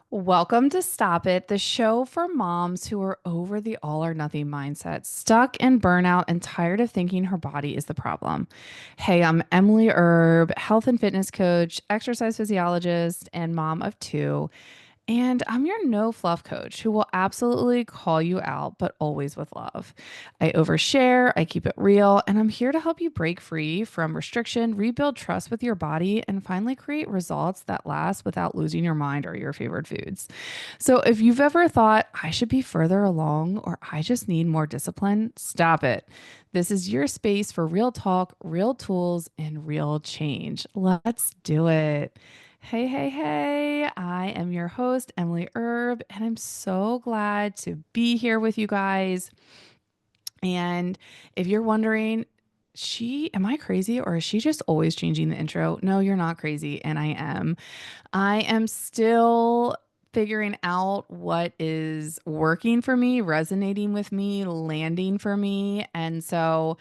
Welcome to Stop It, the show for moms who are over the all or nothing mindset, stuck in burnout, and tired of thinking her body is the problem. Hey, I'm Emily Erb, health and fitness coach, exercise physiologist, and mom of two. And I'm your no fluff coach who will absolutely call you out, but always with love. I overshare, I keep it real, and I'm here to help you break free from restriction, rebuild trust with your body, and finally create results that last without losing your mind or your favorite foods. So if you've ever thought, I should be further along or I just need more discipline, stop it. This is your space for real talk, real tools, and real change. Let's do it. Hey, hey, hey. I am your host, Emily Erb, and I'm so glad to be here with you guys. And if you're wondering, am I crazy or is she just always changing the intro? No, you're not crazy, and I am. I am still figuring out what is working for me, resonating with me, landing for me. And so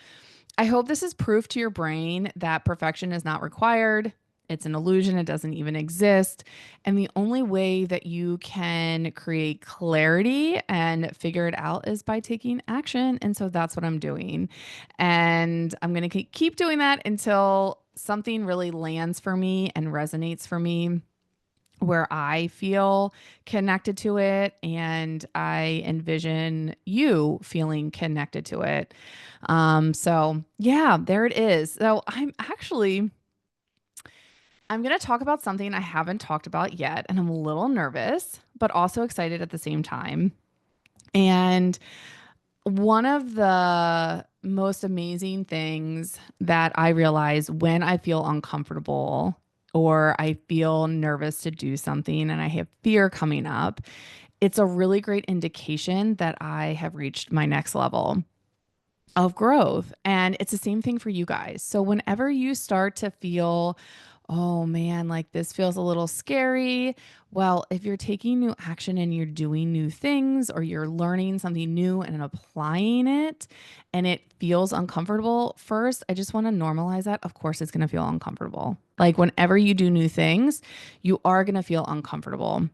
I hope this is proof to your brain that perfection is not required. It's an illusion. It doesn't even exist. And the only way that you can create clarity and figure it out is by taking action. And so that's what I'm doing. And I'm going to keep doing that until something really lands for me and resonates for me where I feel connected to it and I envision you feeling connected to it. So yeah, there it is. So I'm going to talk about something I haven't talked about yet, and I'm a little nervous, but also excited at the same time. And one of the most amazing things that I realize when I feel uncomfortable or I feel nervous to do something and I have fear coming up, it's a really great indication that I have reached my next level of growth. And it's the same thing for you guys. So whenever you start to feel, oh man, like this feels a little scary. Well, if you're taking new action and you're doing new things or you're learning something new and applying it and it feels uncomfortable, first, I just want to normalize that. Of course, it's going to feel uncomfortable. Like whenever you do new things, you are going to feel uncomfortable.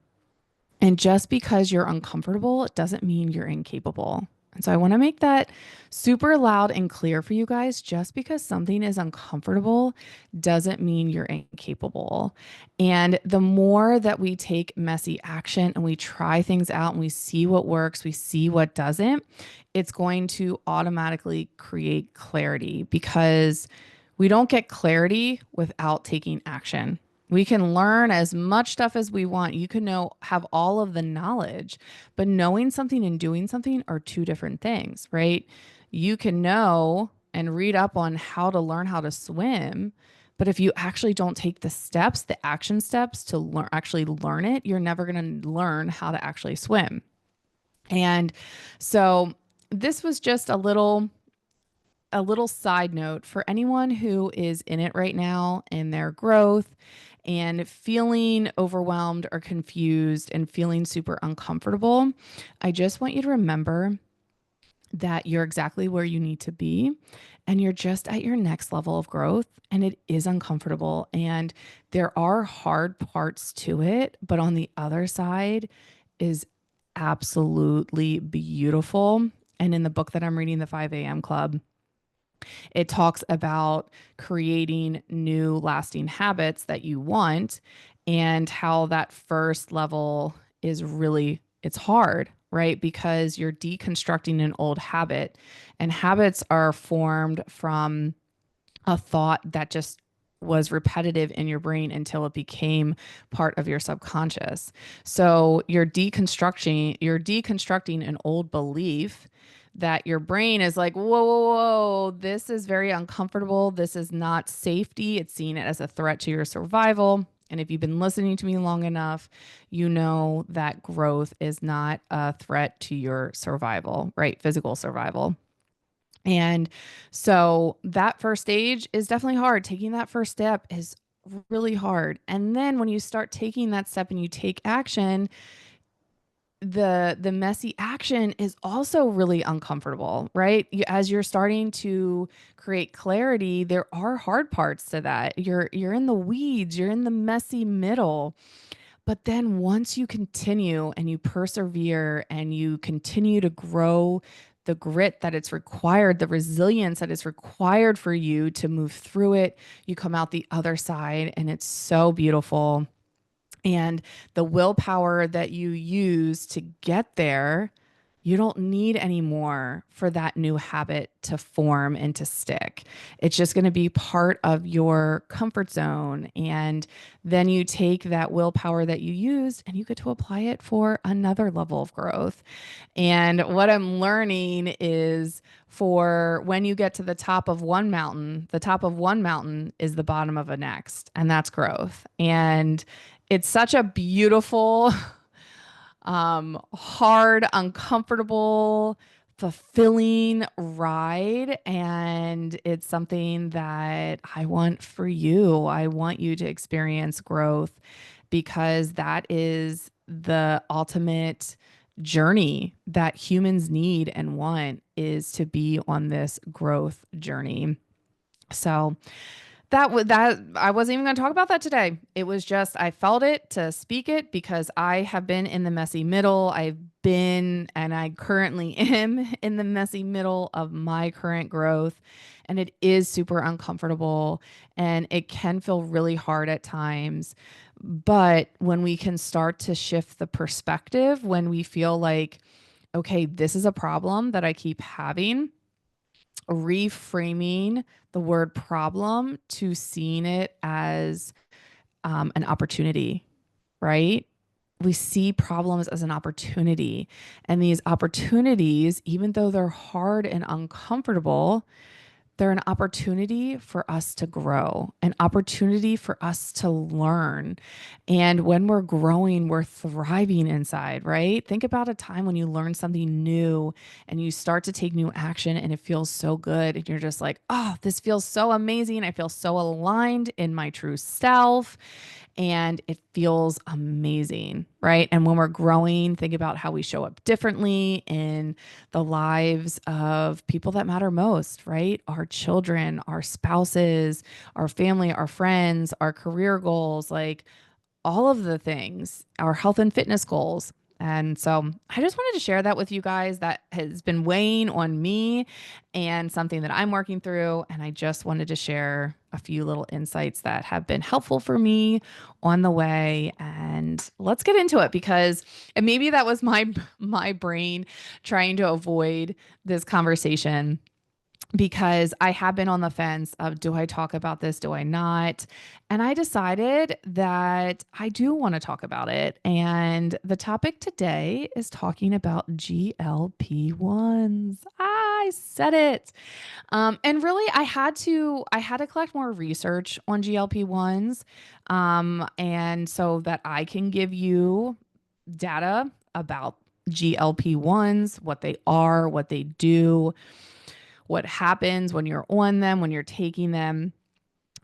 And just because you're uncomfortable doesn't mean you're incapable. And so I want to make that super loud and clear for you guys. Just because something is uncomfortable doesn't mean you're incapable. And the more that we take messy action and we try things out and we see what works, we see what doesn't, it's going to automatically create clarity because we don't get clarity without taking action. We can learn as much stuff as we want. You can have all of the knowledge, but knowing something and doing something are two different things, right? You can know and read up on how to learn how to swim, but if you actually don't take the steps, the action steps to actually learn it, you're never going to learn how to actually swim. And so this was just a little side note for anyone who is in it right now in their growth and feeling overwhelmed or confused and feeling super uncomfortable. I just want you to remember that you're exactly where you need to be and you're just at your next level of growth and it is uncomfortable and there are hard parts to it, but on the other side is absolutely beautiful. And in the book that I'm reading, The 5 a.m. Club, it talks about creating new lasting habits that you want and how that first level is really it's hard, right? Because you're deconstructing an old habit and habits are formed from a thought that just was repetitive in your brain until it became part of your subconscious. So you're deconstructing an old belief that your brain is like, whoa, whoa, whoa, this is very uncomfortable. This is not safety. It's seeing it as a threat to your survival. And if you've been listening to me long enough, you know that growth is not a threat to your survival, right? Physical survival. And so that first stage is definitely hard. Taking that first step is really hard. And then when you start taking that step and you take action, the messy action is also really uncomfortable, right? As you're starting to create clarity, there are hard parts to that. You're in the weeds, you're in the messy middle. But then once you continue and you persevere and you continue to grow the grit that it's required, the resilience that is required for you to move through it, you come out the other side and it's so beautiful. And the willpower that you use to get there, you don't need anymore for that new habit to form and to stick. It's just going to be part of your comfort zone. And then you take that willpower that you used and you get to apply it for another level of growth. And what I'm learning is for when you get to the top of one mountain is the bottom of a next, and that's growth. And it's such a beautiful, hard, uncomfortable, fulfilling ride. And it's something that I want for you. I want you to experience growth because that is the ultimate journey that humans need and want is to be on this growth journey. So that I wasn't even going to talk about that today. It was just I felt it to speak it because I have been in the messy middle. I've been and I currently am in the messy middle of my current growth, and it is super uncomfortable and it can feel really hard at times. But when we can start to shift the perspective, when we feel like, okay, this is a problem that I keep having, reframing the word problem to seeing it as an opportunity, right? We see problems as an opportunity. And these opportunities, even though they're hard and uncomfortable, they're an opportunity for us to grow, an opportunity for us to learn. And when we're growing, we're thriving inside, right? Think about a time when you learn something new and you start to take new action and it feels so good. And you're just like, oh, this feels so amazing. I feel so aligned in my true self and it feels amazing, right? And when we're growing, think about how we show up differently in the lives of people that matter most, right? Our children, our spouses, our family, our friends, our career goals, like all of the things, our health and fitness goals. And so I just wanted to share that with you guys. That has been weighing on me and something that I'm working through. And I just wanted to share a few little insights that have been helpful for me on the way. And let's get into it because and maybe that was my brain trying to avoid this conversation because I have been on the fence of do I talk about this? Do I not? And I decided that I do want to talk about it. And the topic today is talking about GLP-1s. I said it. And really I had to collect more research on GLP-1s. And so that I can give you data about GLP-1s, what they are, what they do, what happens when you're on them, when you're taking them.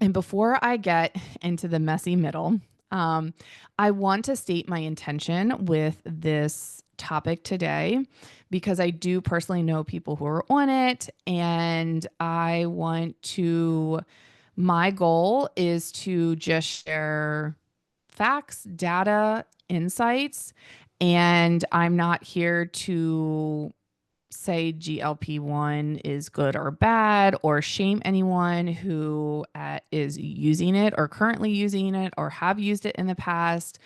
And before I get into the messy middle, I want to state my intention with this topic today because I do personally know people who are on it. And my goal is to just share facts, data, insights. And I'm not here to say GLP-1 is good or bad or shame anyone who is using it or currently using it or have used it in the past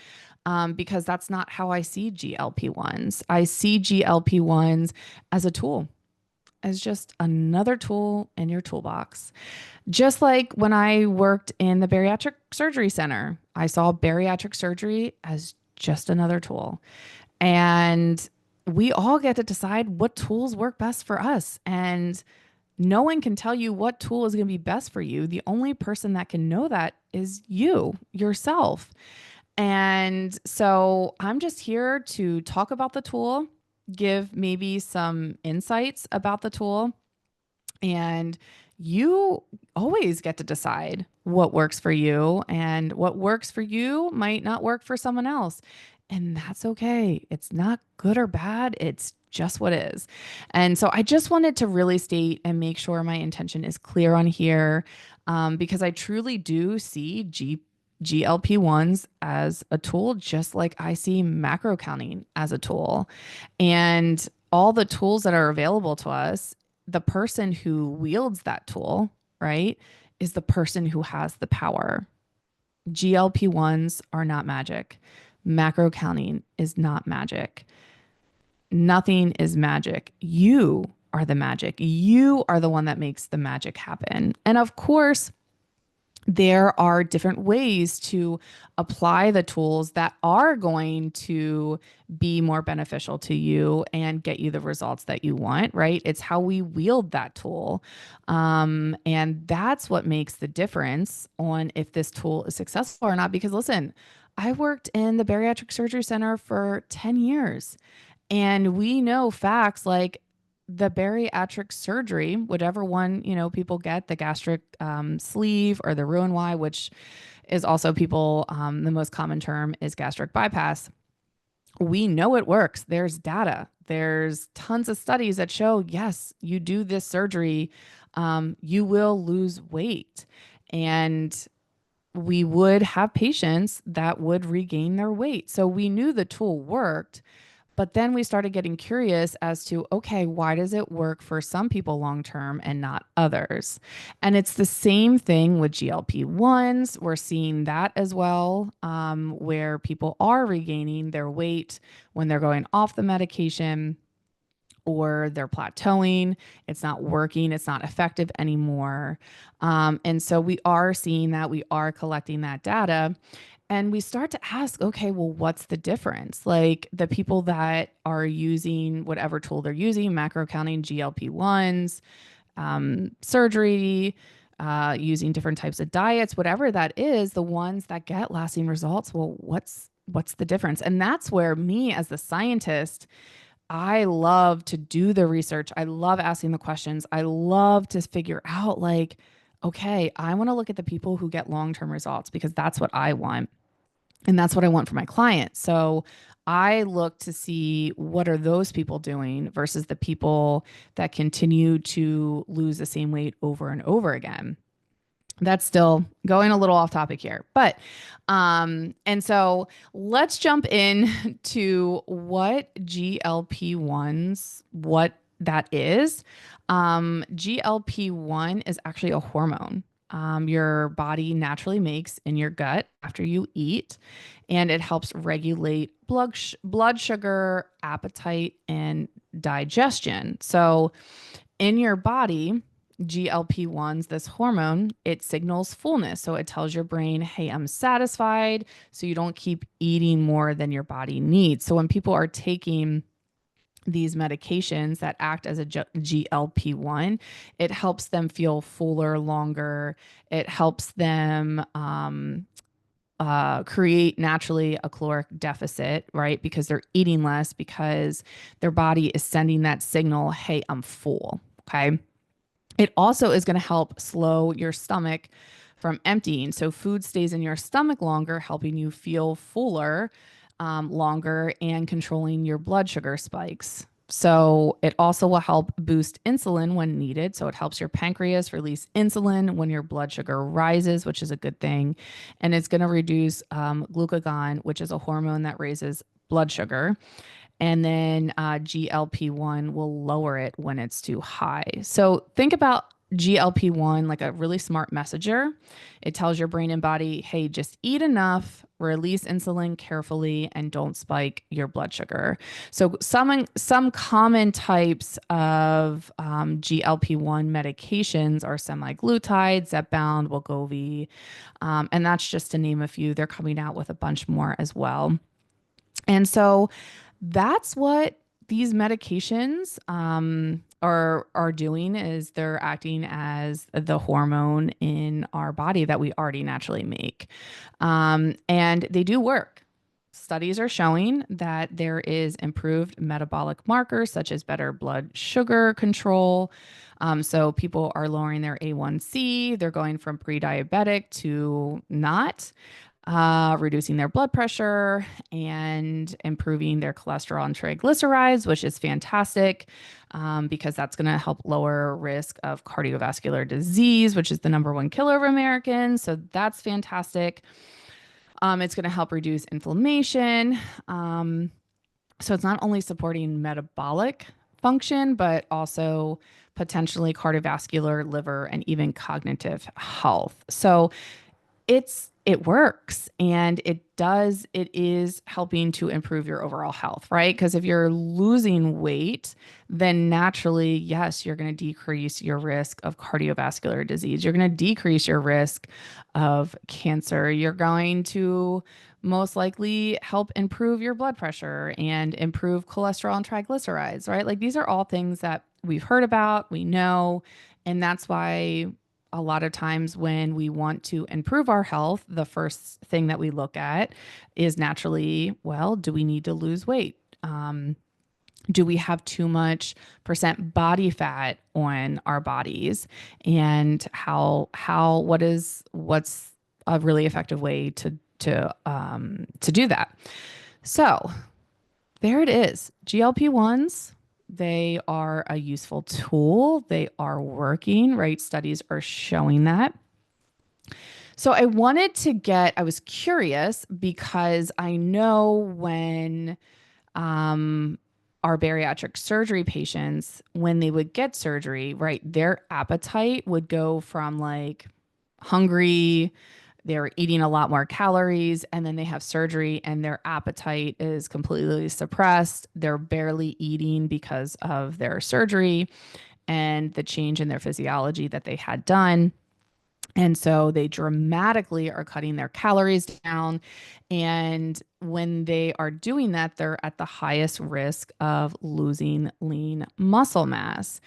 because that's not how I see GLP-1s. I see GLP-1s as a tool, as just another tool in your toolbox. Just like when I worked in the bariatric surgery center, I saw bariatric surgery as just another tool. And we all get to decide what tools work best for us. And no one can tell you what tool is going to be best for you. The only person that can know that is you, yourself. And so I'm just here to talk about the tool, give maybe some insights about the tool, and you always get to decide what works for you, and what works for you might not work for someone else. And that's okay. It's not good or bad. It's just what is. And so I just wanted to really state and make sure my intention is clear on here because I truly do see GLP-1s as a tool, just like I see macro counting as a tool. And all the tools that are available to us, the person who wields that tool, right, is the person who has the power. GLP-1s are not magic. Macro counting is not magic. Nothing is magic. You are the magic. You are the one that makes the magic happen. And of course, there are different ways to apply the tools that are going to be more beneficial to you and get you the results that you want, right? It's how we wield that tool. And that's what makes the difference on if this tool is successful or not. Because listen, I worked in the bariatric surgery center for 10 years. And we know facts like the bariatric surgery, whatever one, people get, the gastric sleeve or the Roux-en-Y, which is also the most common term is gastric bypass. We know it works. There's data. There's tons of studies that show, yes, you do this surgery, you will lose weight. And we would have patients that would regain their weight. So we knew the tool worked. But then we started getting curious as to, okay, why does it work for some people long term and not others? And it's the same thing with GLP-1s. We're seeing that as well, where people are regaining their weight when they're going off the medication or they're plateauing. It's not working. It's not effective anymore. And so we are seeing that. We are collecting that data. And we start to ask, okay, well, what's the difference? Like the people that are using whatever tool they're using, macro counting, GLP-1s, surgery, using different types of diets, whatever that is, the ones that get lasting results, well, what's the difference? And that's where me as the scientist, I love to do the research. I love asking the questions. I love to figure out like, okay, I want to look at the people who get long-term results because that's what I want. And that's what I want for my clients. So I look to see what are those people doing versus the people that continue to lose the same weight over and over again. That's still going a little off topic here. But and so let's jump in to what GLP-1s, what that is. GLP-1 is actually a hormone your body naturally makes in your gut after you eat, and it helps regulate blood sugar, appetite, and digestion. So in your body, GLP-1s, this hormone, it signals fullness. So it tells your brain, hey, I'm satisfied. So you don't keep eating more than your body needs. So when people are taking these medications that act as a GLP-1, it helps them feel fuller longer. It helps them create naturally a caloric deficit, right? Because they're eating less because their body is sending that signal, hey, I'm full. Okay. It also is going to help slow your stomach from emptying. So food stays in your stomach longer, helping you feel fuller longer and controlling your blood sugar spikes. So it also will help boost insulin when needed. So it helps your pancreas release insulin when your blood sugar rises, which is a good thing. And it's going to reduce glucagon, which is a hormone that raises blood sugar. And then GLP-1 will lower it when it's too high. So think about GLP-1 like a really smart messenger. It tells your brain and body, hey, just eat enough, release insulin carefully, and don't spike your blood sugar. So some common types of GLP-1 medications are semaglutide, Zepbound, Wegovy, and that's just to name a few. They're coming out with a bunch more as well. And so that's what these medications are doing is they're acting as the hormone in our body that we already naturally make. And they do work. Studies are showing that there is improved metabolic markers such as better blood sugar control. So people are lowering their A1C. They're going from pre-diabetic to not reducing their blood pressure and improving their cholesterol and triglycerides, which is fantastic because that's going to help lower risk of cardiovascular disease, which is the number one killer of Americans. So that's fantastic. It's going to help reduce inflammation. Um, so it's not only supporting metabolic function, but also potentially cardiovascular, liver, and even cognitive health. So it works, and it is helping to improve your overall health, right? Because if you're losing weight, then naturally, yes, you're going to decrease your risk of cardiovascular disease. You're going to decrease your risk of cancer. You're going to most likely help improve your blood pressure and improve cholesterol and triglycerides, right? Like these are all things that we've heard about, we know, and that's why a lot of times when we want to improve our health, the first thing that we look at is naturally, well, do we need to lose weight? Do we have too much percent body fat on our bodies? And what's a really effective way to do that? So there it is. GLP-1s, they are a useful tool. They are working, right? Studies are showing that. So I was curious because I know when um, our bariatric surgery patients, when they would get surgery, right, their appetite would go from like hungry, they're eating a lot more calories, and then they have surgery and their appetite is completely suppressed. They're barely eating because of their surgery and the change in their physiology that they had done. And so they dramatically are cutting their calories down. And when they are doing that, they're at the highest risk of losing lean muscle mass.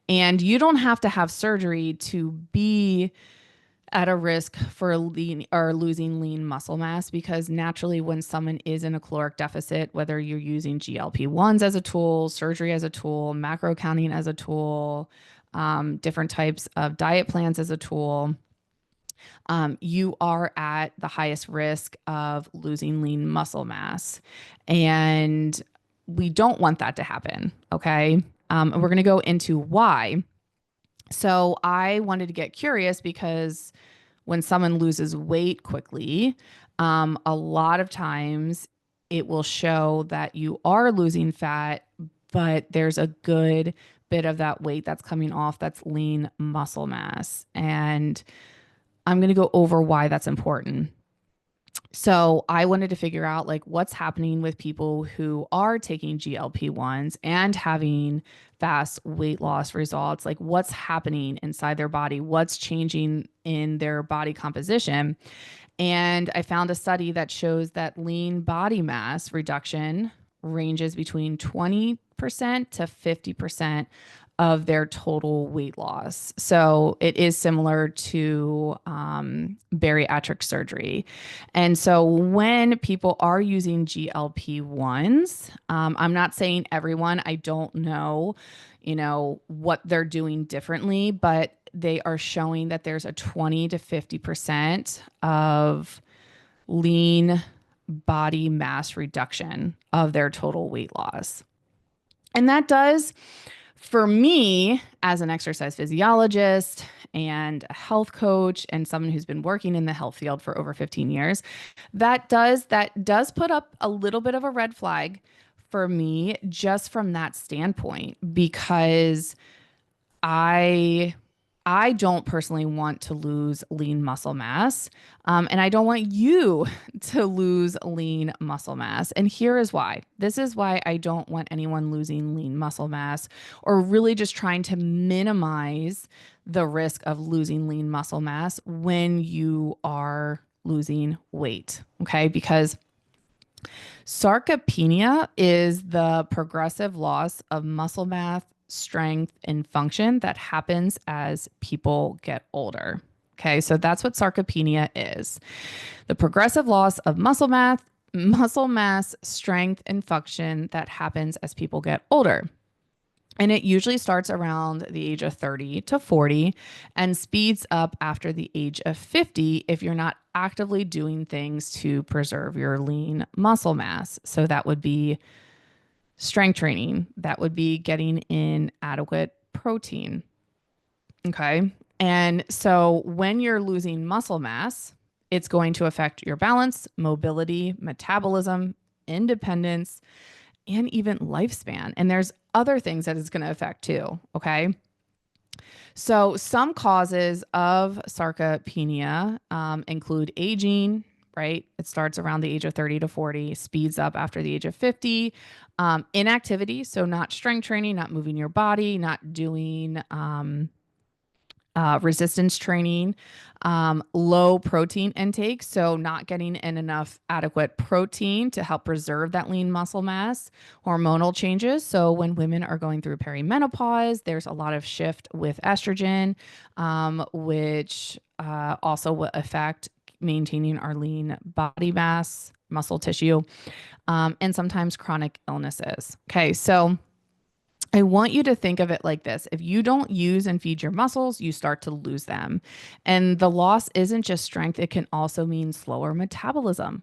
And you don't have to have surgery to be at a risk for lean or losing lean muscle mass, because naturally when someone is in a caloric deficit, whether you're using GLP-1s as a tool, surgery as a tool, macro counting as a tool, different types of diet plans as a tool, you are at the highest risk of losing lean muscle mass. And we don't want that to happen. Okay. And we're going to go into why. So I wanted to get curious because when someone loses weight quickly, a lot of times it will show that you are losing fat, but there's a good bit of that weight that's coming off that's lean muscle mass. And I'm going to go over why that's important. So I wanted to figure out like what's happening with people who are taking GLP-1s and having fast weight loss results. Like what's happening inside their body, what's changing in their body composition. And I found a study that shows that lean body mass reduction ranges between 20% to 50% of their total weight loss. So it is similar to bariatric surgery. And so when people are using GLP-1s, I'm not saying everyone, I don't know, what they're doing differently, but they are showing that there's a 20 to 50% of lean body mass reduction of their total weight loss. And that does, for me, as an exercise physiologist and a health coach and someone who's been working in the health field for over 15 years, that does put up a little bit of a red flag for me just from that standpoint, because I I don't personally want to lose lean muscle mass, and I don't want you to lose lean muscle mass. And here is why. This is why I don't want anyone losing lean muscle mass, or really just trying to minimize the risk of losing lean muscle mass when you are losing weight. Okay, because sarcopenia is the progressive loss of muscle mass, strength, and function that happens as people get older. Okay, so that's what sarcopenia is. The progressive loss of muscle mass, strength, and function that happens as people get older. And it usually starts around the age of 30 to 40 and speeds up after the age of 50 if you're not actively doing things to preserve your lean muscle mass. So that would be strength training, that would be getting in adequate protein. Okay. And so when you're losing muscle mass It's going to affect your balance, mobility, metabolism, independence, and even lifespan. And there's other things that it's going to affect too. Okay. So, some causes of sarcopenia include aging, right? It starts around the age of 30 to 40, speeds up after the age of 50. Inactivity, so not strength training, not moving your body, not doing resistance training, low protein intake, so not getting in enough adequate protein to help preserve that lean muscle mass, hormonal changes. So when women are going through perimenopause, there's a lot of shift with estrogen, which also will affect maintaining our lean body mass, muscle tissue, and sometimes chronic illnesses. Okay, so I want you to think of it like this. If you don't use and feed your muscles, you start to lose them. And the loss isn't just strength, it can also mean slower metabolism,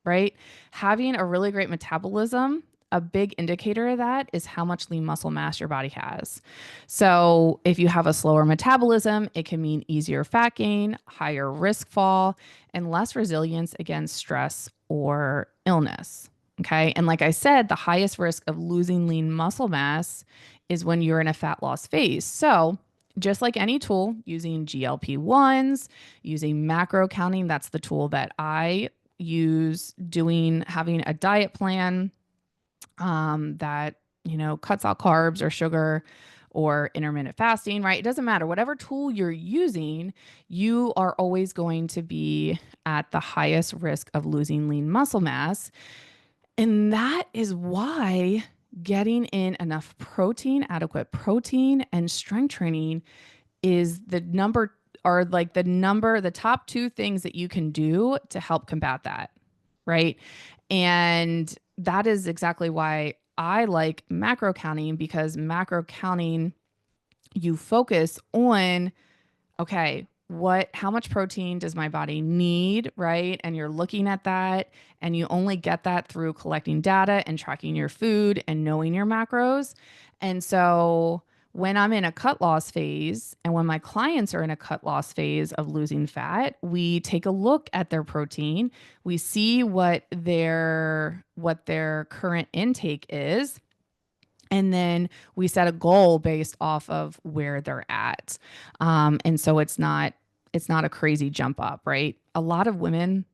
right? Having a really great metabolism, a big indicator of that is how much lean muscle mass your body has. So, if you have a slower metabolism, it can mean easier fat gain, higher risk fall, and less resilience against stress or illness. Okay. And like I said, the highest risk of losing lean muscle mass is when you're in a fat loss phase. So, just like any tool, using GLP-1s, using macro counting, that's the tool that I use, having a diet plan that, cuts out carbs or sugar or intermittent fasting, right? It doesn't matter. Whatever tool you're using, you are always going to be at the highest risk of losing lean muscle mass. And that is why getting in enough protein, adequate protein, and strength training is the top two things that you can do to help combat that, right? And that is exactly why I like macro counting, because macro counting, you focus on, okay, how much protein does my body need, right? And you're looking at that, and you only get that through collecting data and tracking your food and knowing your macros. And so when I'm in a cut loss phase and when my clients are in a cut loss phase of losing fat, we take a look at their protein. We see what their current intake is, and then we set a goal based off of where they're at. And so it's not a crazy jump up, right? A lot of women,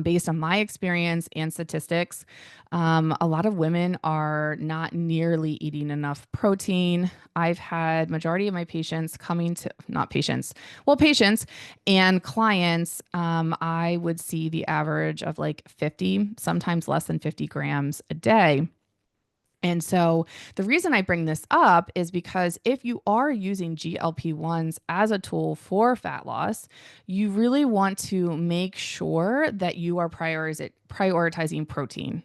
based on my experience and statistics, a lot of women are not nearly eating enough protein. I've had majority of my patients coming to, not patients, well, patients and clients. I would see the average of like 50, sometimes less than 50 grams a day. And so the reason I bring this up is because if you are using GLP-1s as a tool for fat loss, you really want to make sure that you are prioritizing protein.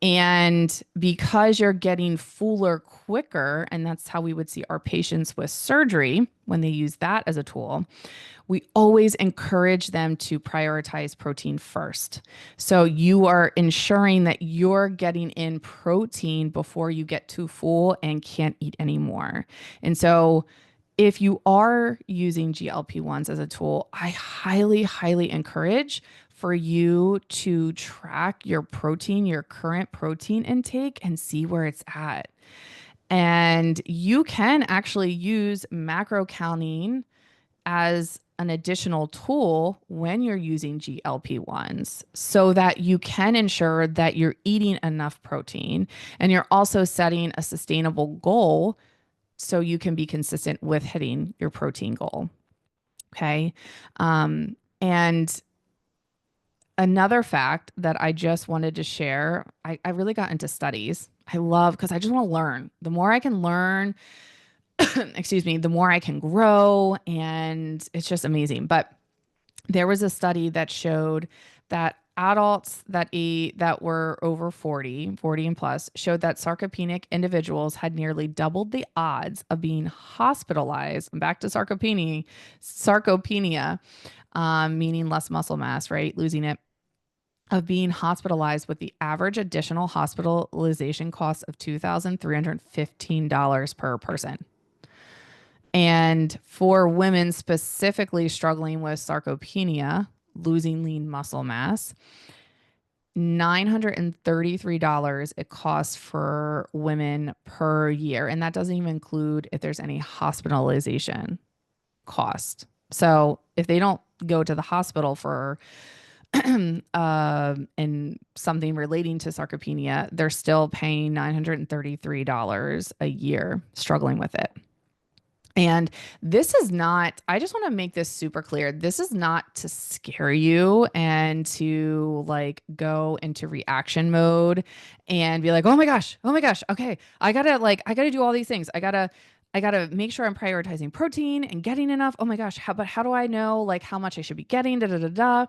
And because you're getting fuller quicker, and that's how we would see our patients with surgery when they use that as a tool, we always encourage them to prioritize protein first. So you are ensuring that you're getting in protein before you get too full and can't eat anymore. And so if you are using GLP-1s as a tool, I highly, highly encourage for you to track your protein, your current protein intake, and see where it's at. And you can actually use macro counting as an additional tool when you're using GLP-1s so that you can ensure that you're eating enough protein, and you're also setting a sustainable goal so you can be consistent with hitting your protein goal. Okay. And another fact that I just wanted to share, I really got into studies. I love, because I just want to learn. The more I can learn, excuse me, the more I can grow, and it's just amazing. But there was a study that showed that adults that were over 40 and plus, showed that sarcopenic individuals had nearly doubled the odds of being hospitalized. Back to sarcopenia, meaning less muscle mass, right? Losing it, of being hospitalized, with the average additional hospitalization cost of $2,315 per person. And for women specifically struggling with sarcopenia, losing lean muscle mass. $933 it costs for women per year. And that doesn't even include if there's any hospitalization cost. So if they don't go to the hospital for and something relating to sarcopenia, they're still paying $933 a year struggling with it. And this is not, I just want to make this super clear. This is not to scare you and to like go into reaction mode and be like, oh my gosh, okay, I gotta do all these things. I gotta make sure I'm prioritizing protein and getting enough. Oh my gosh, but how do I know like how much I should be getting? Da da da da.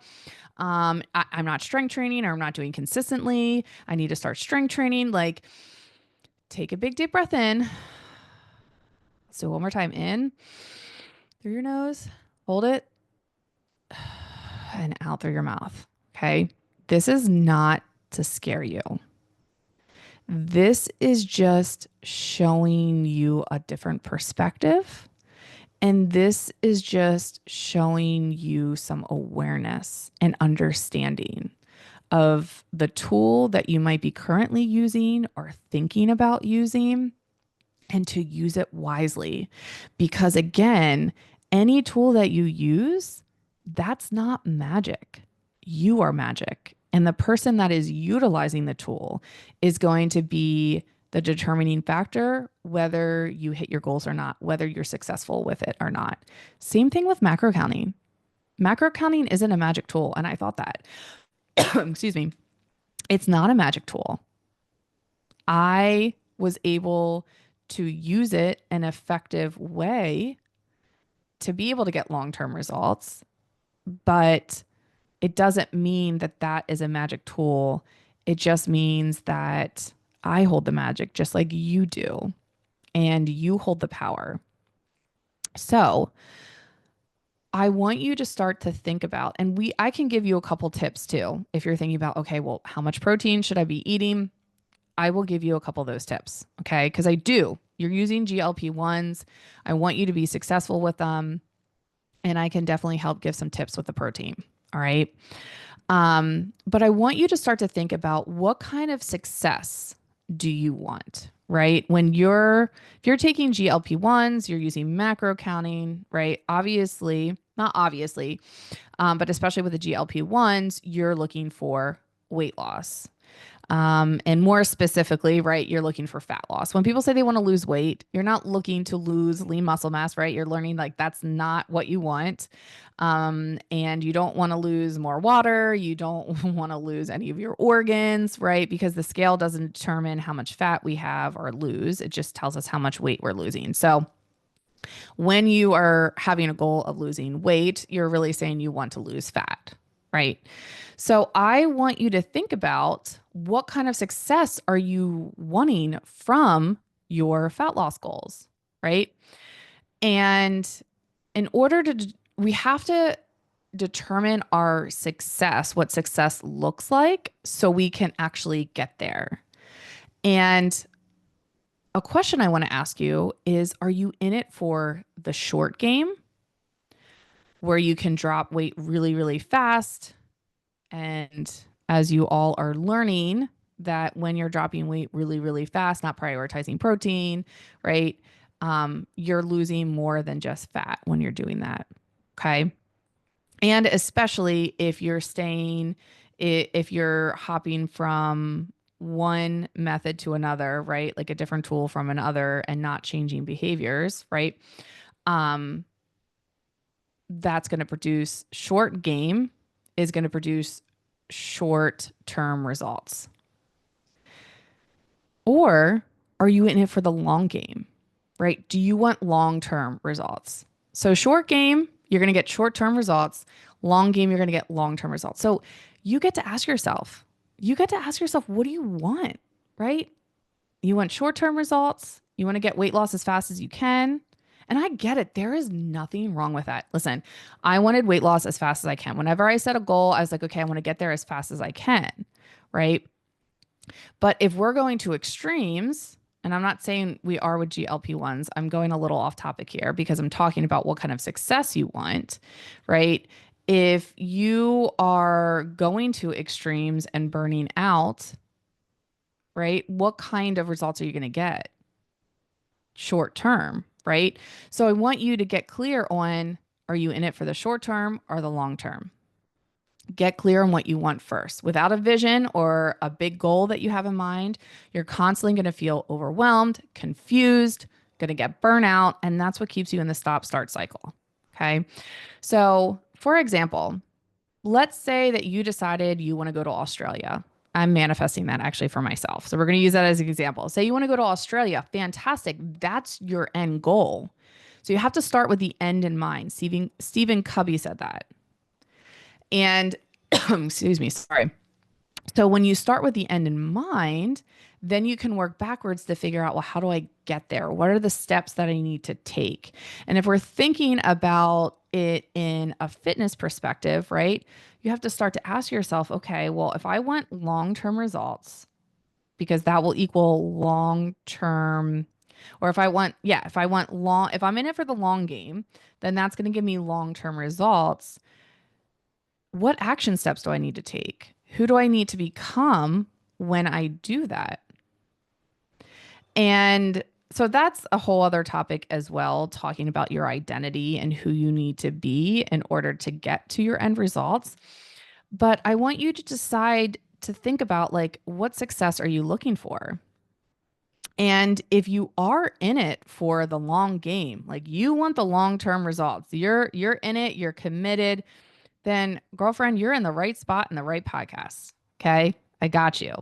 I'm not strength training or I'm not doing consistently. I need to start strength training. Like, take a big deep breath in. Let's do it one more time. In through your nose, hold it, and out through your mouth. Okay. This is not to scare you. This is just showing you a different perspective. And this is just showing you some awareness and understanding of the tool that you might be currently using or thinking about using, and to use it wisely. Because again, any tool that you use, that's not magic. You are magic. And the person that is utilizing the tool is going to be the determining factor whether you hit your goals or not, whether you're successful with it or not. Same thing with macro counting. Macro counting isn't a magic tool. And I thought that, excuse me, it's not a magic tool. I was able to use it in an effective way to be able to get long-term results, but it doesn't mean that that is a magic tool. It just means that I hold the magic just like you do, and you hold the power. So I want you to start to think about, and I can give you a couple tips too. If you're thinking about, okay, well, how much protein should I be eating? I will give you a couple of those tips. Okay. Because you're using GLP-1s. I want you to be successful with them. And I can definitely help give some tips with the protein. All right. But I want you to start to think about what kind of success do you want, right? If you're taking GLP-1s, you're using macro counting, right? Obviously, not obviously, but especially with the GLP-1s, you're looking for weight loss. And more specifically, right, you're looking for fat loss. When people say they want to lose weight, you're not looking to lose lean muscle mass, right? You're learning like that's not what you want. And you don't want to lose more water. You don't want to lose any of your organs, right? Because the scale doesn't determine how much fat we have or lose. It just tells us how much weight we're losing. So when you are having a goal of losing weight, you're really saying you want to lose fat, right? So I want you to think about what kind of success are you wanting from your fat loss goals, right? And we have to determine our success, what success looks like, so we can actually get there. And a question I want to ask you is, are you in it for the short game where you can drop weight really, really fast? And as you all are learning that when you're dropping weight really, really fast, not prioritizing protein, right? You're losing more than just fat when you're doing that. Okay. And especially if if you're hopping from one method to another, right? Like a different tool from another and not changing behaviors, right? That's going to produce short game is going to produce short-term results. Or are you in it for the long game, right? Do you want long-term results? So short game, you're going to get short-term results. Long game, you're going to get long-term results. So you get to ask yourself, what do you want, right? You want short-term results. You want to get weight loss as fast as you can. And I get it. There is nothing wrong with that. Listen, I wanted weight loss as fast as I can. Whenever I set a goal, I was like, okay, I want to get there as fast as I can, right? But if we're going to extremes, and I'm not saying we are with GLP-1s, I'm going a little off topic here because I'm talking about what kind of success you want, right? If you are going to extremes and burning out, right, what kind of results are you going to get short term, right? So I want you to get clear on, are you in it for the short term or the long term? Get clear on what you want first. Without a vision or a big goal that you have in mind, you're constantly going to feel overwhelmed, confused, going to get burnout, and that's what keeps you in the stop start cycle. Okay. So, for example, let's say that you decided you want to go to Australia. I'm manifesting that actually for myself. So, we're going to use that as an example. Say you want to go to Australia. Fantastic. That's your end goal. So, you have to start with the end in mind. Stephen Covey said that. And excuse me, sorry. So when you start with the end in mind, then you can work backwards to figure out, well, how do I get there? What are the steps that I need to take? And if we're thinking about it in a fitness perspective, right, you have to start to ask yourself, okay, well, if I want long term results, because that will equal long term, or if I want long, if I'm in it for the long game, then that's going to give me long term results. What action steps do I need to take? Who do I need to become when I do that? And so that's a whole other topic as well, talking about your identity and who you need to be in order to get to your end results. But I want you to decide to think about, like, what success are you looking for? And if you are in it for the long game, like you want the long-term results, you're in it, you're committed, then girlfriend, you're in the right spot in the right podcast. Okay. I got you.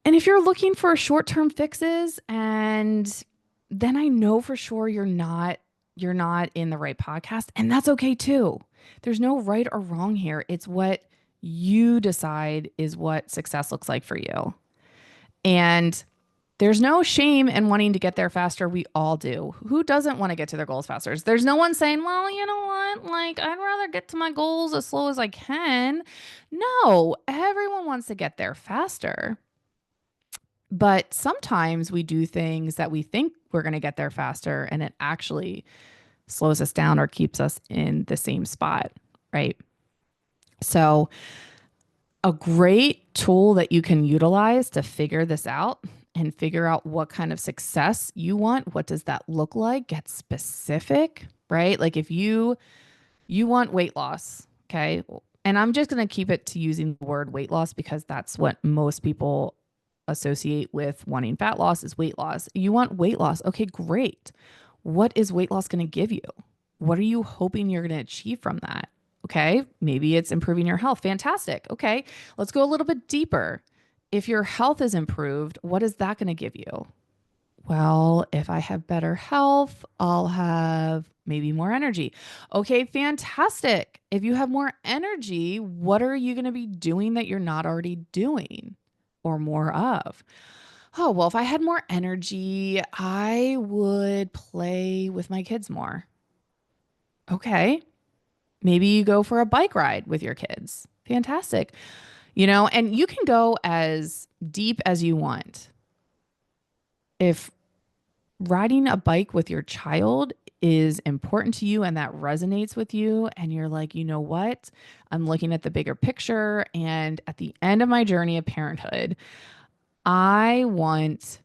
And if you're looking for short-term fixes, and then I know for sure you're not in the right podcast, and that's okay too. There's no right or wrong here. It's what you decide is what success looks like for you. And there's no shame in wanting to get there faster. We all do. Who doesn't want to get to their goals faster? There's no one saying, well, you know what? Like, I'd rather get to my goals as slow as I can. No, everyone wants to get there faster. But sometimes we do things that we think we're going to get there faster, and it actually slows us down or keeps us in the same spot, right? So, a great tool that you can utilize to figure this out and figure out what kind of success you want, what does that look like? Get specific, right? Like if you want weight loss, okay? And I'm just going to keep it to using the word weight loss because that's what most people associate with wanting fat loss is weight loss. You want weight loss. Okay, great. What is weight loss going to give you? What are you hoping you're going to achieve from that? Okay, maybe it's improving your health. Fantastic. Okay, let's go a little bit deeper. If your health is improved, what is that going to give you? Well, if I have better health, I'll have maybe more energy. Okay, fantastic. If you have more energy, what are you going to be doing that you're not already doing or more of? Oh, well, if I had more energy, I would play with my kids more. Okay, maybe you go for a bike ride with your kids. Fantastic. And you can go as deep as you want. If riding a bike with your child is important to you and that resonates with you, and you're like, you know what? I'm looking at the bigger picture. And at the end of my journey of parenthood, I want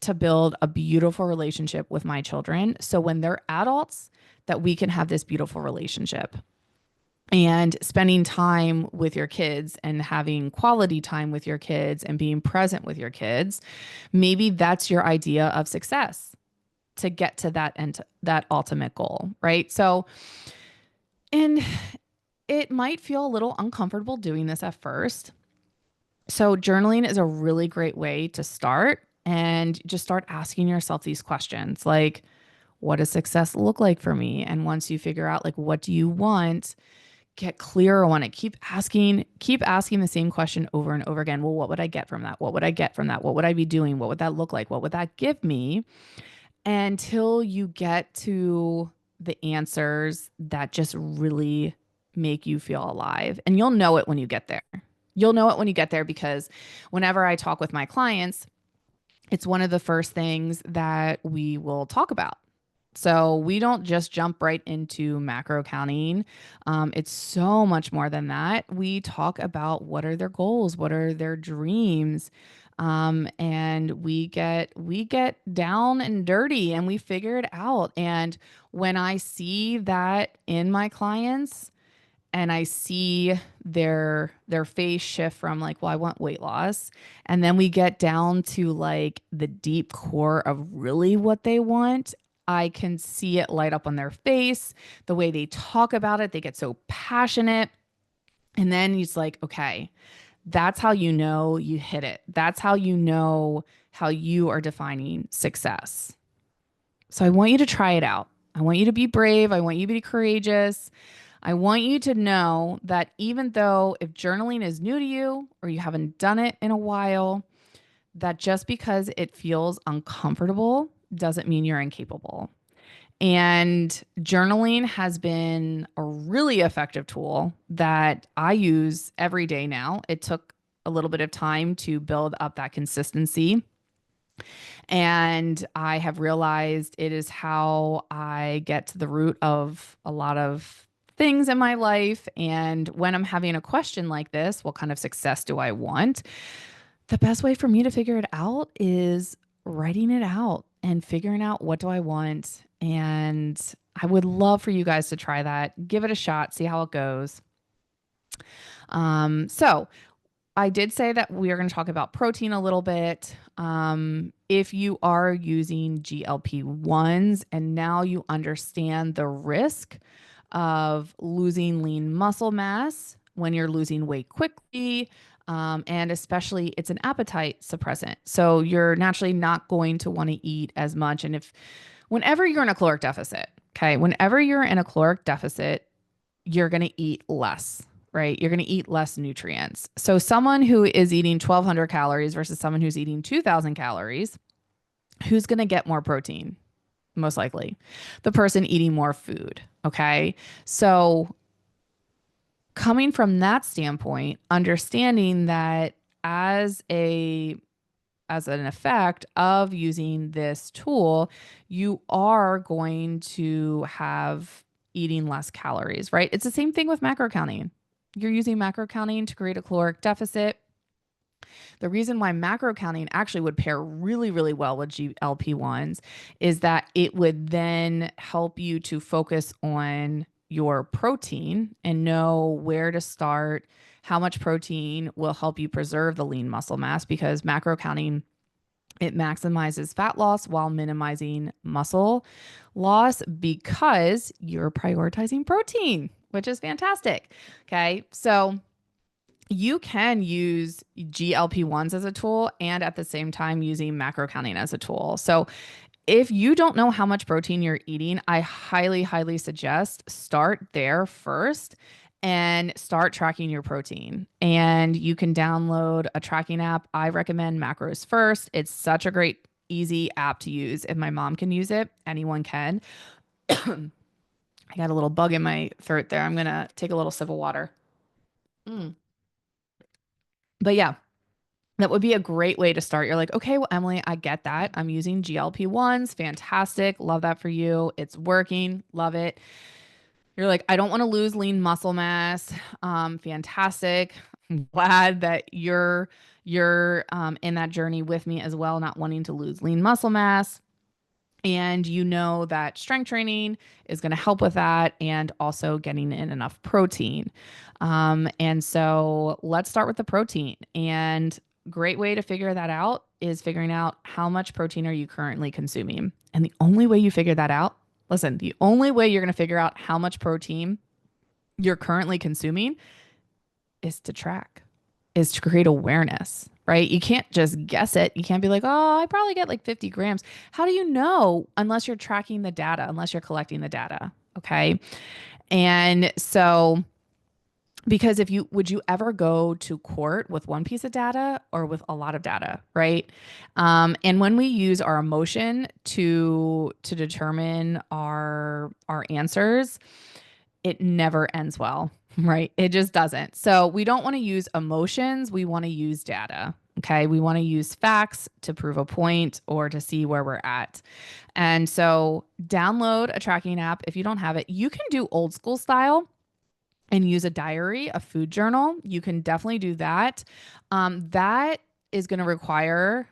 to build a beautiful relationship with my children. So when they're adults, that we can have this beautiful relationship. And spending time with your kids and having quality time with your kids and being present with your kids, maybe that's your idea of success to get to that end, that ultimate goal, right? So, and it might feel a little uncomfortable doing this at first. So, journaling is a really great way to start and just start asking yourself these questions like, what does success look like for me? And once you figure out, like, what do you want? Get clear on it. Keep asking the same question over and over again. Well, what would I get from that? What would I get from that? What would I be doing? What would that look like? What would that give me? Until you get to the answers that just really make you feel alive. And you'll know it when you get there. You'll know it when you get there because whenever I talk with my clients, it's one of the first things that we will talk about. So we don't just jump right into macro counting. It's so much more than that. We talk about what are their goals, what are their dreams, and we get down and dirty and we figure it out. And when I see that in my clients, and I see their face shift from like, well, I want weight loss, and then we get down to like the deep core of really what they want. I can see it light up on their face, the way they talk about it, they get so passionate. And then it's like, okay, that's how you know you hit it. That's how you know how you are defining success. So I want you to try it out. I want you to be brave. I want you to be courageous. I want you to know that even though if journaling is new to you or you haven't done it in a while, that just because it feels uncomfortable doesn't mean you're incapable. And journaling has been a really effective tool that I use every day now. It took a little bit of time to build up that consistency. And I have realized it is how I get to the root of a lot of things in my life. And when I'm having a question like this, what kind of success do I want? The best way for me to figure it out is writing it out and figuring out what do I want. And I would love for you guys to try that. Give it a shot, see how it goes. So I did say that we are going to talk about protein a little bit. If you are using GLP-1s and now you understand the risk of losing lean muscle mass when you're losing weight quickly, and especially it's an appetite suppressant. So you're naturally not going to want to eat as much. And whenever you're in a caloric deficit, okay, whenever you're in a caloric deficit, you're going to eat less, right? You're going to eat less nutrients. So someone who is eating 1,200 calories versus someone who's eating 2,000 calories, who's going to get more protein? Most likely the person eating more food. Okay. So coming from that standpoint, understanding that as a as an effect of using this tool, you are going to have eating less calories, right? It's the same thing with macro counting. You're using macro counting to create a caloric deficit. The reason why macro counting actually would pair really, really well with GLP-1s is that it would then help you to focus on your protein and know where to start. How much protein will help you preserve the lean muscle mass, because macro counting, it maximizes fat loss while minimizing muscle loss because you're prioritizing protein, which is fantastic. Okay. So you can use GLP-1s as a tool and at the same time using macro counting as a tool. So if you don't know how much protein you're eating, I highly, highly suggest start there first and start tracking your protein. And you can download a tracking app. I recommend Macros First. It's such a great, easy app to use. If my mom can use it, anyone can. I got a little bug in my throat there. I'm going to take a little sip of water. Mm. But yeah, that would be a great way to start. You're like, okay, well, Emily, I get that. I'm using GLP-1s. Fantastic. Love that for you. It's working. Love it. You're like, I don't want to lose lean muscle mass. Fantastic. I'm glad that you're in that journey with me as well, not wanting to lose lean muscle mass. And you know that strength training is going to help with that and also getting in enough protein. And so let's start with the protein. And great way to figure that out is figuring out how much protein are you currently consuming. And the only way you figure that out, listen, the only way you're going to figure out how much protein you're currently consuming is to track, is to create awareness, right? You can't just guess it. You can't be like, oh, I probably get like 50 grams. How do you know unless you're tracking the data, unless you're collecting the data? Okay. And so, because if you would you ever go to court with one piece of data or with a lot of data, right? And when we use our emotion to determine our answers, it never ends well, right? It just doesn't. So we don't want to use emotions. We want to use data. Okay. We want to use facts to prove a point or to see where we're at. And so download a tracking app. If you don't have it, you can do old school style and use a diary, a food journal. You can definitely do that. That is going to require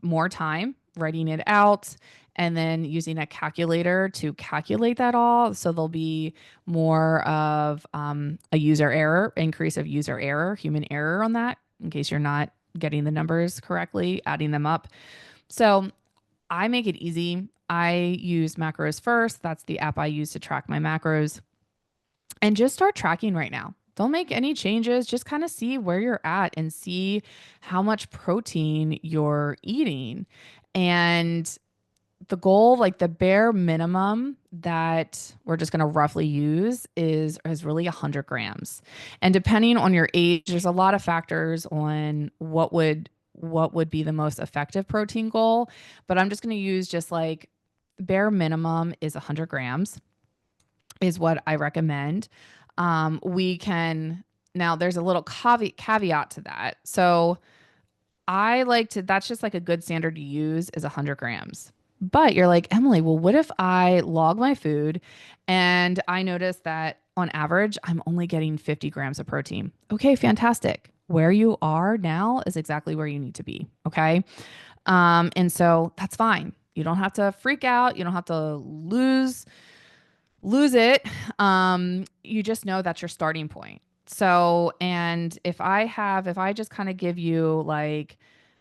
more time writing it out and then using a calculator to calculate that all. So there'll be more of a user error, increase of user error, human error on that, in case you're not getting the numbers correctly, adding them up. So I make it easy. I use Macros First. That's the app I use to track my macros. And just start tracking right now. Don't make any changes. Just kind of see where you're at and see how much protein you're eating. And the goal, like the bare minimum that we're just going to roughly use is really 100 grams. And depending on your age, there's a lot of factors on what would be the most effective protein goal. But I'm just going to use just like bare minimum is 100 grams is what I recommend. We can now there's a little caveat to that. So I like to, that's just like a good standard to use is 100 grams. But you're like, Emily, well, what if I log my food and I notice that on average, I'm only getting 50 grams of protein? Okay, fantastic. Where you are now is exactly where you need to be. Okay. And so that's fine. You don't have to freak out. You don't have to lose it. You just know that's your starting point. So, and if I just kind of give you like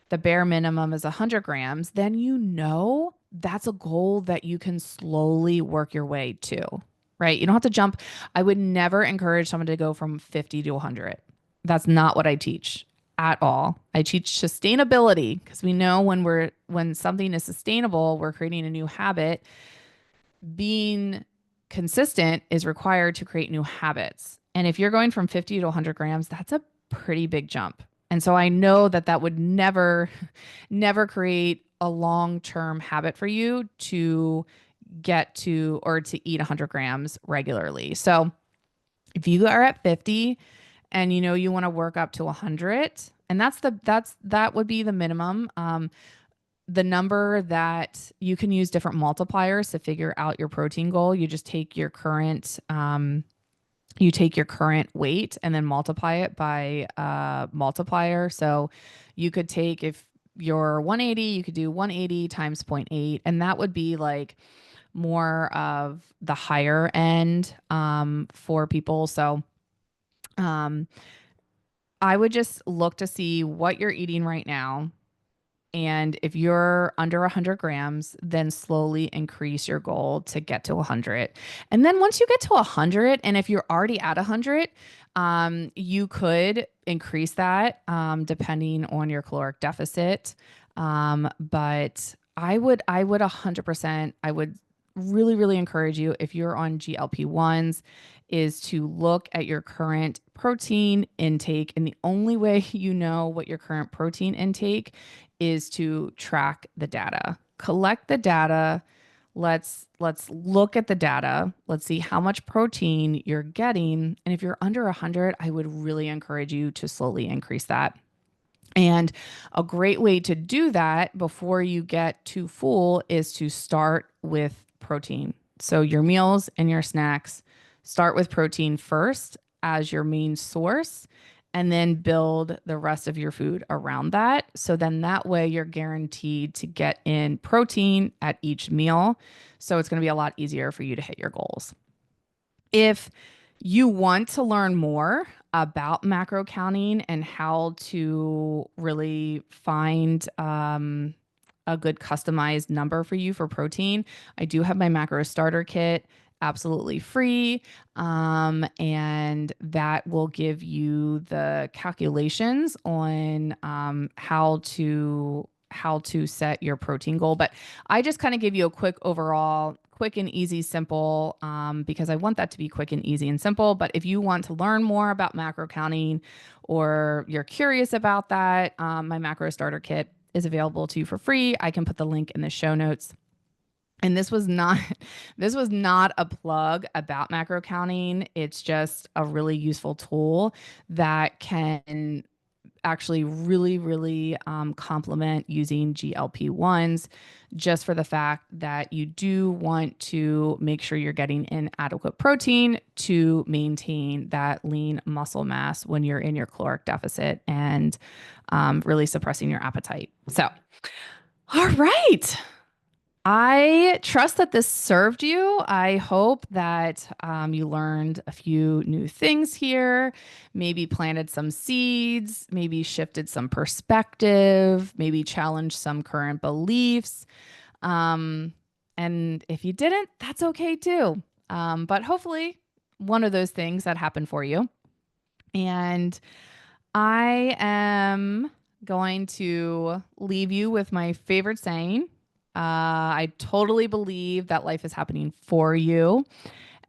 the bare minimum is 100 grams, then you know that's a goal that you can slowly work your way to, right? You don't have to jump. I would never encourage someone to go from 50 to 100. That's not what I teach at all. I teach sustainability because we know when something is sustainable, we're creating a new habit. Being consistent is required to create new habits. And if you're going from 50 to 100 grams, that's a pretty big jump. And so I know that that would never create a long-term habit for you to get to or to eat 100 grams regularly. So if you are at 50 and you know you want to work up to 100, and that would be the minimum. The number that you can use different multipliers to figure out your protein goal. You just take your current weight and then multiply it by a multiplier. So you could take, if you're 180, you could do 180 times 0.8, and that would be like more of the higher end for people. So um, I would just look to see what you're eating right now. And if you're under 100 grams, then slowly increase your goal to get to 100. And then once you get to 100, and if you're already at 100, you could increase that depending on your caloric deficit. But I would 100%, I would really, really encourage you if you're on GLP-1s is to look at your current protein intake. And the only way you know what your current protein intake is to track the data. Collect the data. Let's look at the data. Let's see how much protein you're getting. And if you're under 100, I would really encourage you to slowly increase that. And a great way to do that before you get too full is to start with protein. So your meals and your snacks, start with protein first as your main source, and then build the rest of your food around that. So then that way you're guaranteed to get in protein at each meal. So it's going to be a lot easier for you to hit your goals. If you want to learn more about macro counting and how to really find a good customized number for you for protein, I do have my macro starter kit absolutely free. And that will give you the calculations on how to set your protein goal. But I just kind of give you a quick overall, quick and easy, simple, because I want that to be quick and easy and simple. But if you want to learn more about macro counting or you're curious about that, my macro starter kit is available to you for free. I can put the link in the show notes. And this was not this was not a plug about macro counting. It's just a really useful tool that can actually really, really complement using GLP-1s just for the fact that you do want to make sure you're getting in adequate protein to maintain that lean muscle mass when you're in your caloric deficit and really suppressing your appetite. So, all right. I trust that this served you. I hope that you learned a few new things here, maybe planted some seeds, maybe shifted some perspective, maybe challenged some current beliefs. Um, and if you didn't, that's okay too. But hopefully, one of those things that happened for you. And I am going to leave you with my favorite saying. I totally believe that life is happening for you.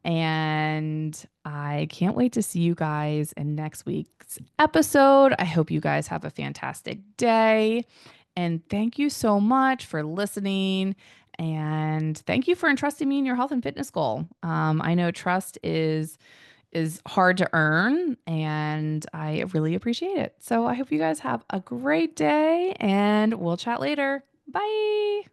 And I can't wait to see you guys in next week's episode. I hope you guys have a fantastic day. And thank you so much for listening. And thank you for entrusting me in your health and fitness goal. I know trust is hard to earn, and I really appreciate it. So I hope you guys have a great day, and we'll chat later. Bye.